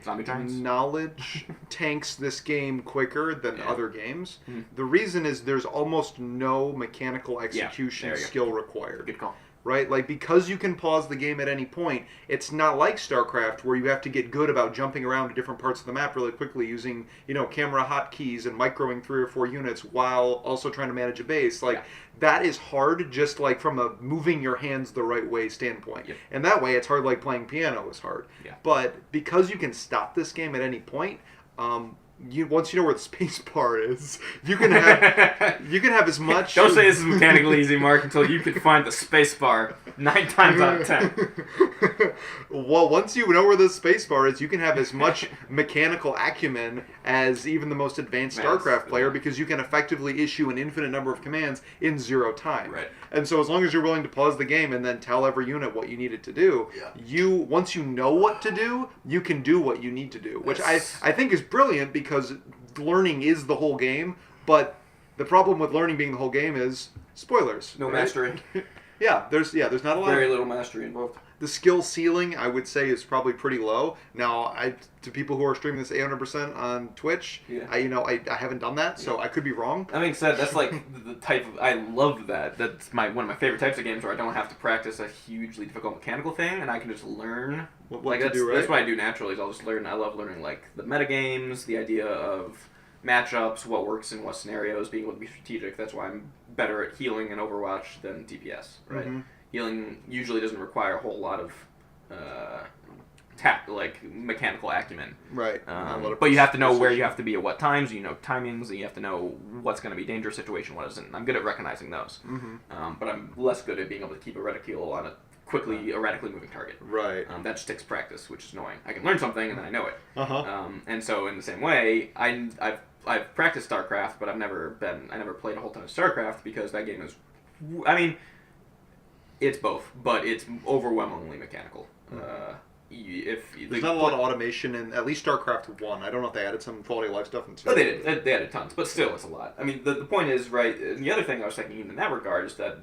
knowledge tanks this game quicker than other games. Mm-hmm. The reason is there's almost no mechanical execution skill required. Good call. Right? Because you can pause the game at any point, it's not like StarCraft where you have to get good about jumping around to different parts of the map really quickly using, camera hotkeys and microing 3 or 4 units while also trying to manage a base. That is hard just from a moving your hands the right way standpoint. Yep. And that way it's hard playing piano is hard. Yeah. But because you can stop this game at any point, once you know where the space bar is, you can have as much. Don't say this is mechanically easy, Mark, until you can find the space bar 9 times out of 10. Well, once you know where the space bar is, you can have as much mechanical acumen as even the most advanced StarCraft player, because you can effectively issue an infinite number of commands in 0 time. Right. And so as long as you're willing to pause the game and then tell every unit what you need it to do, once you know what to do, you can do what you need to do, which I think is brilliant, because learning is the whole game, but the problem with learning being the whole game is spoilers. No mastery. There's not a lot. Very little mastery involved. The skill ceiling, I would say, is probably pretty low. Now, to people who are streaming this 800% on Twitch, I haven't done that, so I could be wrong. That being said, that's like the type of... I love that. That's one of my favorite types of games where I don't have to practice a hugely difficult mechanical thing, and I can just learn. What to do, right? That's what I do naturally, is I'll just learn. I love learning, like, the metagames, the idea of matchups, what works in what scenarios, being able to be strategic. That's why I'm better at healing in Overwatch than DPS, right? Mm-hmm. Healing usually doesn't require a whole lot of mechanical acumen. Right. But you have to know where you have to be at what times. You know timings. You have to know what's going to be a dangerous situation, what isn't. I'm good at recognizing those. Mm-hmm. But I'm less good at being able to keep a reticule on a quickly, erratically moving target. Right. That just takes practice, which is annoying. I can learn something and then I know it. Uh-huh. And so in the same way, I've practiced StarCraft, but I never played a whole ton of StarCraft, because that game is, it's both, but it's overwhelmingly mechanical. There's not a lot of automation in at least StarCraft 1. I don't know if they added some quality of life stuff in 2. Oh, they did. They added tons, but still, it's a lot. I mean, the point is, right, and the other thing I was thinking in that regard is that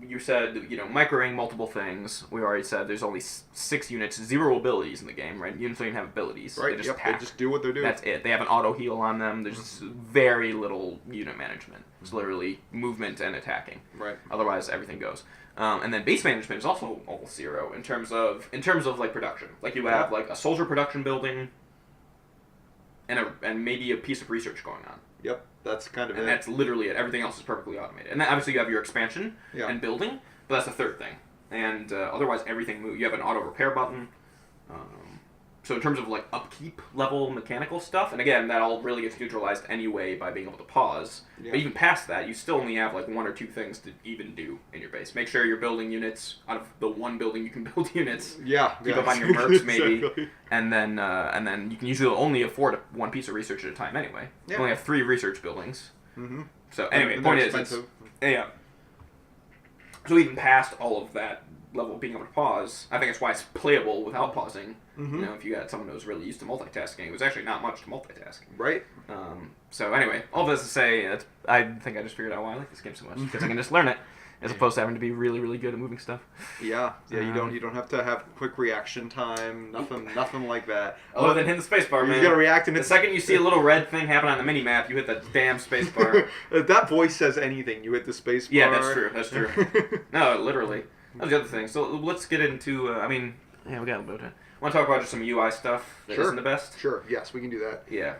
you said, microing multiple things. We already said there's only 6 units, 0 abilities in the game, right? Units don't even have abilities. Right, they just do what they're doing. That's it. They have an auto heal on them. There's very little unit management. It's literally movement and attacking. Right. Otherwise, everything goes. And then base management is also almost 0 in terms of like production. Like you have like a soldier production building, and maybe a piece of research going on. Yep, that's kind of it. And that's literally it. Everything else is perfectly automated. And then obviously you have your expansion and building, but that's the third thing. And otherwise everything moves. You have an auto repair button. So in terms of like upkeep level mechanical stuff, and again, that all really gets neutralized anyway by being able to pause. Yeah. But even past that, you still only have like 1 or 2 things to even do in your base. Make sure you're building units out of the 1 building you can build units. Keep up on your mercs maybe, exactly. and then you can usually only afford 1 piece of research at a time anyway. Yeah. You only have 3 research buildings. Mm-hmm. So anyway, the point is, so even past all of that level of being able to pause, I think that's why it's playable without pausing. Mm-hmm. If you got someone who was really used to multitasking, it was actually not much to multitask. Right. So anyway, all this to say, I think I just figured out why I like this game so much, because I can just learn it, as opposed to having to be really, really good at moving stuff. Yeah. You don't have to have quick reaction time, nothing like that. Other than hitting the spacebar, man. You gotta react and the second you see a little red thing happen on the mini map, you hit the damn spacebar. If that voice says anything, you hit the spacebar. Yeah, that's true. No, literally. That was the other thing. So let's get into, we got a little bit of time. I want to talk about just some UI stuff that isn't the best? Sure, yes, we can do that. Yeah.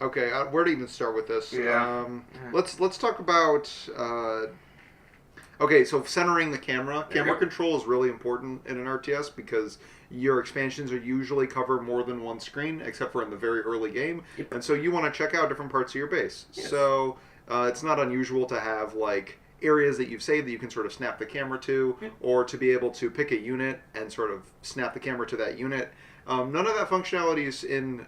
Okay, where to even start with this? Yeah. Let's talk about, so centering the camera. Camera control is really important in an RTS, because your expansions are usually cover more than 1 screen, except for in the very early game. Yep. And so you want to check out different parts of your base. Yes. So it's not unusual to have, like, areas that you've saved that you can sort of snap the camera to, or to be able to pick a unit and sort of snap the camera to that unit. None of that functionality is in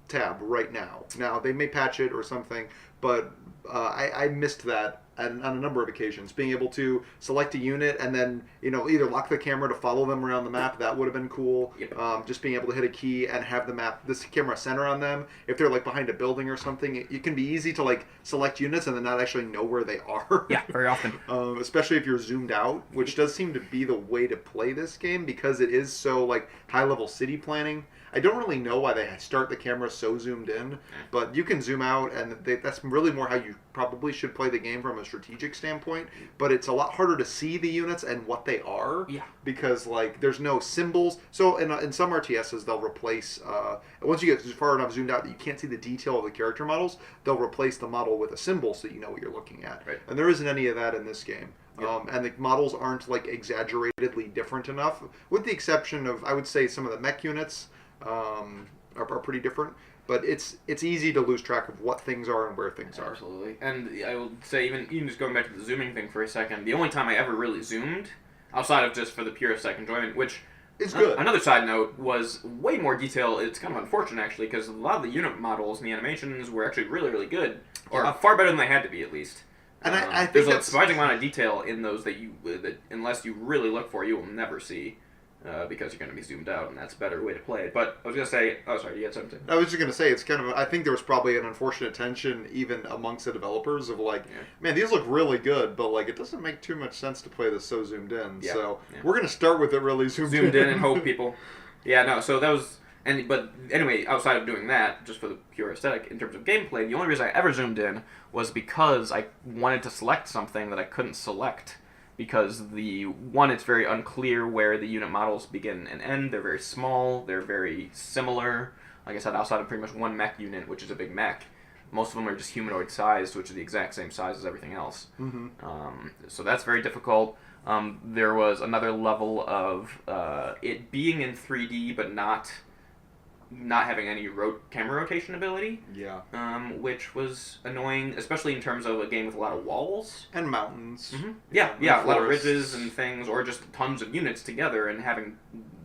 Tab right now. Now, they may patch it or something, but I missed that on a number of occasions. Being able to select a unit and then, either lock the camera to follow them around the map, that would have been cool. Yep. Just being able to hit a key and have this camera center on them. If they're like behind a building or something, it can be easy to like select units and then not actually know where they are. Yeah, very often. Especially if you're zoomed out, which does seem to be the way to play this game, because it is so like high level city planning. I don't really know why they start the camera so zoomed in, but you can zoom out, and that's really more how you probably should play the game from a strategic standpoint. But it's a lot harder to see the units and what they are, because like there's no symbols. So in some RTSs, they'll replace once you get far enough zoomed out that you can't see the detail of the character models, they'll replace the model with a symbol so you know what you're looking at. Right. And there isn't any of that in this game. Yep. And the models aren't like exaggeratedly different enough, with the exception of, I would say, some of the mech units. are pretty different. But it's easy to lose track of what things are and where things are. Absolutely. And I will say, even just going back to the zooming thing for a second, the only time I ever really zoomed, outside of just for the pure aesthetic enjoyment, which It's good. Another side note was way more detail. It's kind of unfortunate, actually, because a lot of the unit models and the animations were actually really, really good. Or far better than they had to be, at least. And I think there's that's a surprising amount of detail in those that unless you really look for, you will never see. Because you're going to be zoomed out, and that's a better way to play it. But I was going to say, oh, sorry, you had something. I was just going to say, it's kind of, I think there was probably an unfortunate tension even amongst the developers of like, man, these look really good, but like, it doesn't make too much sense to play this so zoomed in. Yeah. So we're going to start with it really zoomed in and hope people. Yeah, no, so that was, but anyway, outside of doing that, just for the pure aesthetic, in terms of gameplay, the only reason I ever zoomed in was because I wanted to select something that I couldn't select. Because it's very unclear where the unit models begin and end. They're very small. They're very similar. Like I said, outside of pretty much one mech unit, which is a big mech, most of them are just humanoid sized, which are the exact same size as everything else. Mm-hmm. So that's very difficult. There was another level of it being in 3D, but not having any camera rotation ability. Yeah. Which was annoying, especially in terms of a game with a lot of walls. And mountains. Mm-hmm. Yeah, a lot of ridges and things, or just tons of units together, and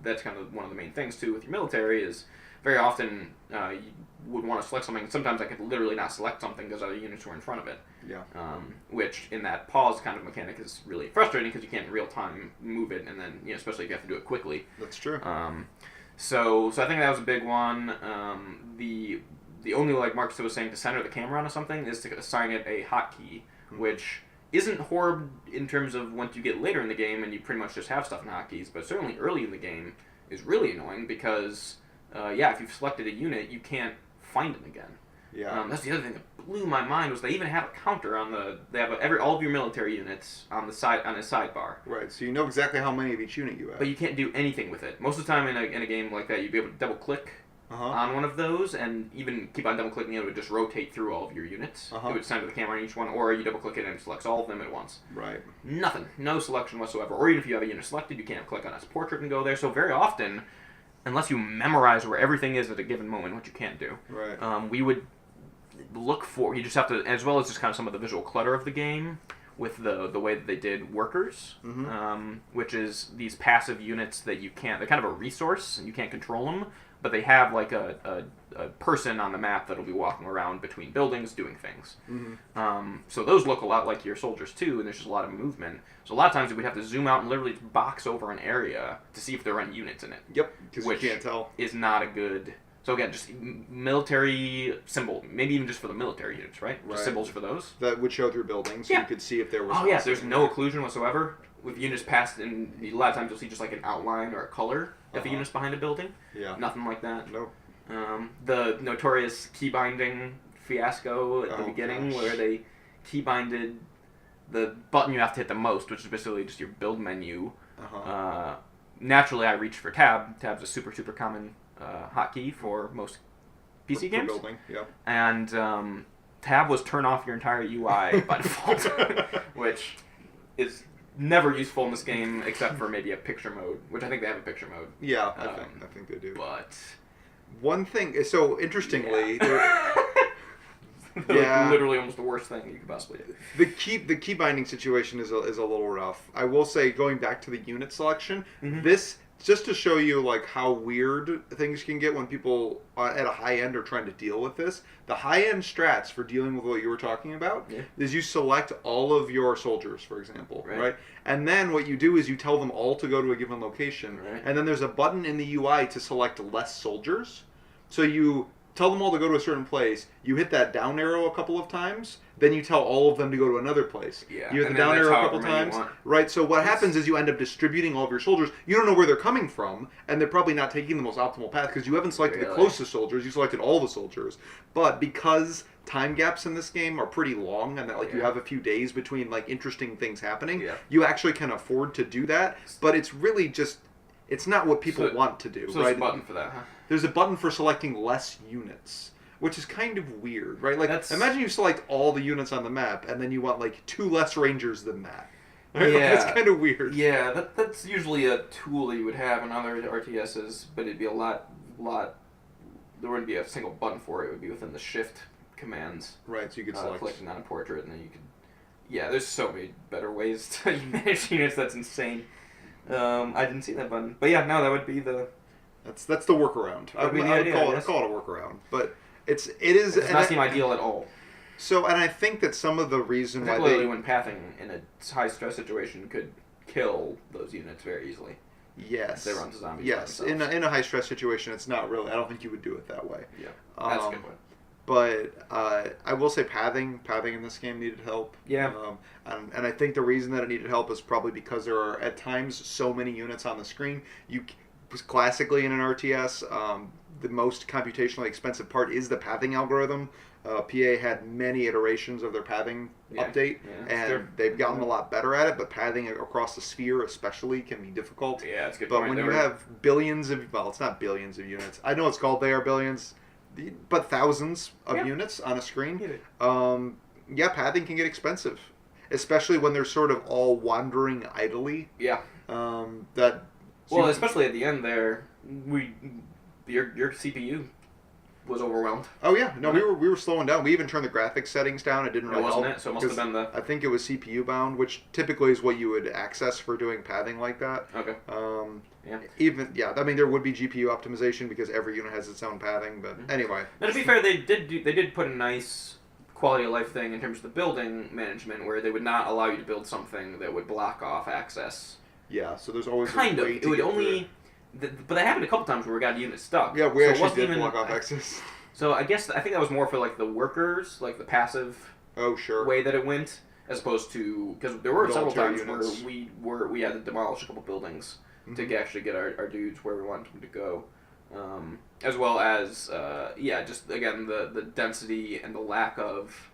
that's kind of one of the main things, too, with your military, is very often you would want to select something. Sometimes I could literally not select something because other units were in front of it. Yeah. Which, in that pause kind of mechanic, is really frustrating because you can't in real time move it, and then, especially if you have to do it quickly. That's true. So I think that was a big one. The only, like Mark was saying, to center the camera onto something is to assign it a hotkey, which isn't horrible in terms of once you get later in the game and you pretty much just have stuff in hotkeys, but certainly early in the game is really annoying because, if you've selected a unit, you can't find them again. Yeah. That's the other thing that blew my mind was they even have a counter on they have all of your military units on the side on a sidebar. Right, so you know exactly how many of each unit you have. But you can't do anything with it. Most of the time in a game like that, you'd be able to double click on one of those, and even keep on double clicking, it would just rotate through all of your units. It would center the camera on each one, or you double click it and it selects all of them at once. Right. Nothing, no selection whatsoever. Or even if you have a unit selected, you can't click on its portrait and go there. So very often, unless you memorize where everything is at a given moment, which you can't do, we would look for. You just have to, as well as just kind of some of the visual clutter of the game, with the way that they did workers, which is these passive units that you can't. They're kind of a resource, and you can't control them, but they have like a person on the map that'll be walking around between buildings doing things. So those look a lot like your soldiers too, and there's just a lot of movement. So a lot of times we'd have to zoom out and literally box over an area to see if there are any units in it. Yep, because you can't tell. Is not a good. So again, just military symbol, maybe even just for the military units, right? Just symbols for those. That would show through buildings, so you could see if there was... Oh, yeah, there's no occlusion whatsoever. With units passed, and a lot of times you'll see just like an outline or a color if a unit's behind a building. Yeah. Nothing like that. Nope. The notorious keybinding fiasco at the beginning, where they keybinded the button you have to hit the most, which is basically just your build menu. Naturally, I reached for tab. Tab's a super, super common hotkey for most PC games. For building, yeah. And tab was turn off your entire UI by default, which is never useful in this game except for maybe a picture mode, which I think they have a picture mode. Yeah, I think they do. But one thing, so interestingly, like literally almost the worst thing you could possibly do. The key binding situation is a little rough. I will say, going back to the unit selection, this, just to show you like how weird things can get when people at a high end are trying to deal with this. The high end strats for dealing with what you were talking about is you select all of your soldiers, for example, right? And then what you do is you tell them all to go to a given location, and then there's a button in the UI to select less soldiers. So you tell them all to go to a certain place, you hit that down arrow a couple of times, then you tell all of them to go to another place. Yeah. You hit the down arrow a couple times. Right, so what happens is you end up distributing all of your soldiers. You don't know where they're coming from, and they're probably not taking the most optimal path because you haven't selected the closest soldiers, you selected all the soldiers. But because time gaps in this game are pretty long, and that like you have a few days between like interesting things happening, you actually can afford to do that, but it's really just, it's not what people want to do. So there's a button for that, huh? There's a button for selecting less units, which is kind of weird, right? Like, imagine you select all the units on the map, and then you want, like, 2 less rangers than that. Right? Yeah. It's kind of weird. Yeah, that's usually a tool that you would have in other RTSs, but it'd be a lot there wouldn't be a single button for it. It would be within the shift commands. Right, so you could select. Clicking on a portrait, and then you could. Yeah, there's so many better ways to manage units. That's insane. I didn't see that button, but yeah, no, that would be the. That's the workaround. I would call it a workaround, but it does not seem ideal at all. So, and I think that some of the reason why particularly when pathing in a high stress situation could kill those units very easily. Yes. They run to zombies. Yes, in a high stress situation, it's not really. I don't think you would do it that way. Yeah, that's a good point. But I will say pathing in this game needed help. Yeah. And I think the reason that it needed help is probably because there are at times so many units on the screen. Classically in an RTS, the most computationally expensive part is the pathing algorithm. PA had many iterations of their pathing update, and they've gotten a lot better at it, but pathing across the sphere especially can be difficult. Yeah, that's a good point. But when you have billions of, well, it's not billions of units. I know it's called they are billions, but thousands of units on a screen. Pathing can get expensive, especially when they're sort of all wandering idly. Yeah. Especially at the end there, your CPU was overwhelmed. Oh yeah, no, we were slowing down. We even turned the graphics settings down. It didn't really help. Wasn't it? So it must have been the. I think it was CPU bound, which typically is what you would access for doing pathing like that. Okay. I mean, there would be GPU optimization because every unit has its own pathing. But anyway. Now, to be fair, they did put a nice quality of life thing in terms of the building management, where they would not allow you to build something that would block off access. Yeah. So there's always kind of. It would only. But that happened a couple times where we got units stuck. Yeah, we actually did block off access. So I think that was more for like the workers, like the passive. Oh sure. Way that it went, as opposed to because there were several times units. where we had to demolish a couple buildings to actually get our dudes where we wanted them to go, as well as just again the density and the lack of.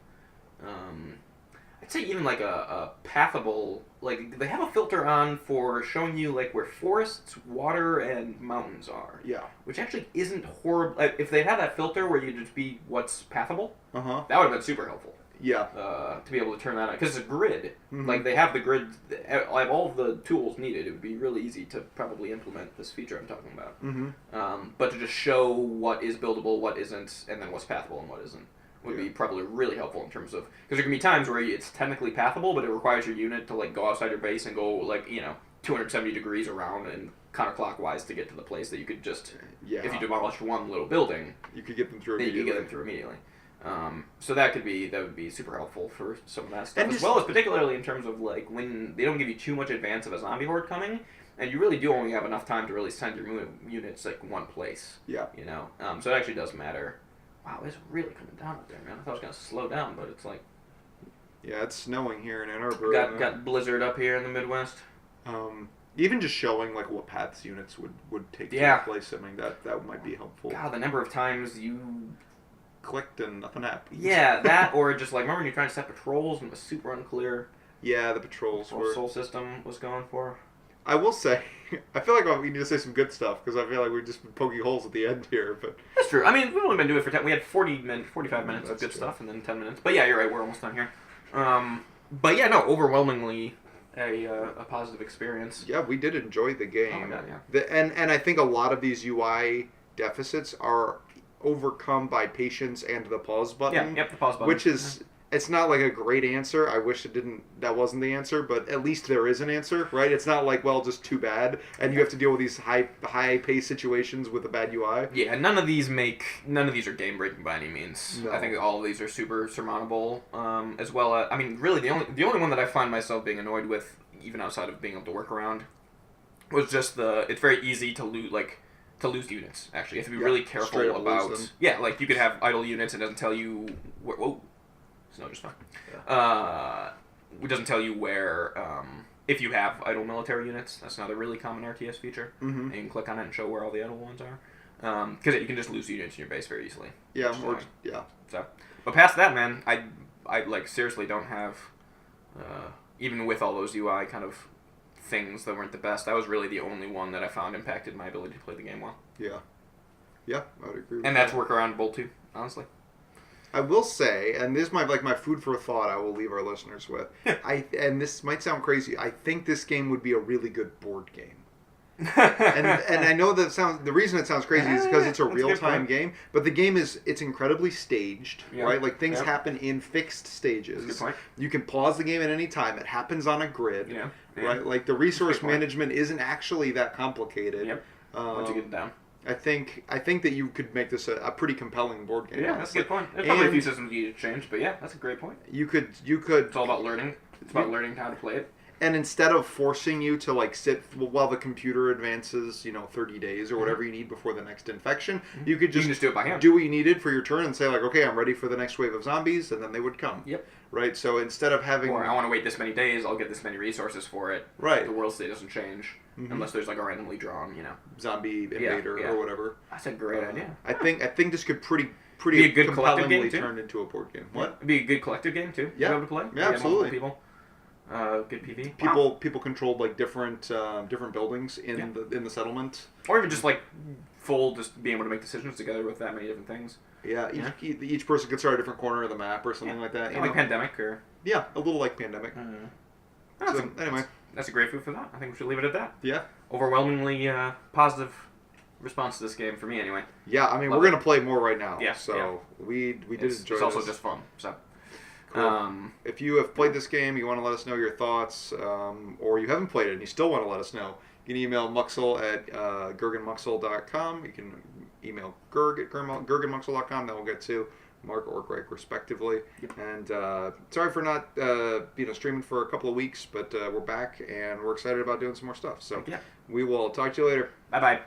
I'd say even like a pathable, like they have a filter on for showing you like where forests, water, and mountains are. Yeah. Which actually isn't horrible. If they had that filter where you just be what's pathable, that would have been super helpful. Yeah. To be able to turn that on, because it's a grid. Like they have the grid, I have all of the tools needed. It would be really easy to probably implement this feature I'm talking about. But to just show what is buildable, what isn't, and then what's pathable and what isn't. Would be probably really helpful in terms of, because there can be times where it's technically pathable, but it requires your unit to like go outside your base and go like 270 degrees around and counterclockwise to get to the place that you could just if you demolished one little building, you could get them through immediately. So that would be super helpful for some of that stuff, as well as particularly in terms of like when they don't give you too much advance of a zombie horde coming, and you really do only have enough time to really send your units like one place. Yeah. So it actually does matter. Wow, it's really coming down up there, man. I thought it was going to slow down, but it's like... Yeah, it's snowing here in Ann Arbor. Got blizzard up here in the Midwest. Even just showing like what paths units would take to place something, that might be helpful. God, the number of times you... clicked and nothing happened. Yeah, that, or just like, remember when you're trying to set patrols and it was super unclear? Yeah, the patrols were... Soul System was going for. I will say, I feel like we need to say some good stuff, because I feel like we've just been poking holes at the end here, but... That's true. I mean, we've only been doing it for 10... We had 45 minutes of good stuff, and then 10 minutes. But yeah, you're right, we're almost done here. But yeah, no, overwhelmingly a positive experience. Yeah, we did enjoy the game. Oh my God, yeah. And I think a lot of these UI deficits are overcome by patience and the pause button. Yeah, the pause button. Which is... It's not like a great answer. I wish that wasn't the answer, but at least there is an answer, right? It's not like, well, just too bad, and you have to deal with these high paced situations with a bad UI. Yeah, none of these are game breaking by any means. No. I think all of these are super surmountable, as well. I mean, really, the only one that I find myself being annoyed with, even outside of being able to work around, was just it's very easy to lose units. Actually, you have to be really careful about. Yeah, like you could have idle units and it doesn't tell you. Whoa. Snow just fine. Yeah. It doesn't tell you where, if you have idle military units. That's another really common RTS feature. And you can click on it and show where all the idle ones are. Because you can just lose units in your base very easily. Yeah, So, but past that, man, I like seriously don't have, even with all those UI kind of things that weren't the best, that was really the only one that I found impacted my ability to play the game well. Yeah. Yeah, I would agree with and that's workaround Bolt 2, honestly. I will say, and this is my food for thought I will leave our listeners with, and this might sound crazy, I think this game would be a really good board game. And I know that sounds. The reason it sounds crazy is because it's a That's a good real time point. game. But the game it's incredibly staged, Yeah. right? Like things Yeah. happen in fixed stages. That's a good point. You can pause the game at any time. It happens on a grid, Yeah. right? Like the resource point. management isn't actually that complicated. Yep. Once you get it down. I think that you could make this a pretty compelling board game. Yeah, that's a honestly. good point. There's probably a And few systems you need to change, but yeah, that's a great point. You could It's all about learning. It's about learning how to play it. and instead of forcing you to like sit while the computer advances, 30 days or whatever you need before the next infection, you could You just can just do it by hand. do what you needed for your turn and say like, okay, I'm ready for the next wave of zombies, and then they would come. Yep. Right. So instead of having Or I want to wait this many days, I'll get this many resources for it. right The world state doesn't change unless there's like a randomly drawn, zombie invader yeah. or whatever. That's a great idea. I think this could pretty Be a good collective compellingly game, too. turn into a board game. What? It'd be a good collective game too. Yeah. To be able to play. Yeah, absolutely. Multiple people. Good PV. Wow. People controlled like different buildings in Yeah. the settlement. Or even just like full, just being able to make decisions together with that many different things. Yeah, each person could start a different corner of the map or something like that. Yeah, like Pandemic or. Yeah, a little like Pandemic. Anyway, that's a great food for that. I think we should leave it at that. yeah, Overwhelmingly positive response to this game for me, anyway. yeah. I mean, Love we're it. gonna play more right now. Yeah, So yeah. we did enjoy It's also this. just fun. So. Cool. If you have played this game, you want to let us know your thoughts, or you haven't played it and you still want to let us know, you can email Muxel at gergenmuxel.com. You can email Gerg at gergenmuxel.com. That will get to Mark or Greg, respectively. Yep. And sorry for not streaming for a couple of weeks, but we're back and we're excited about doing some more stuff. So Yeah. we will talk to you later. Bye bye.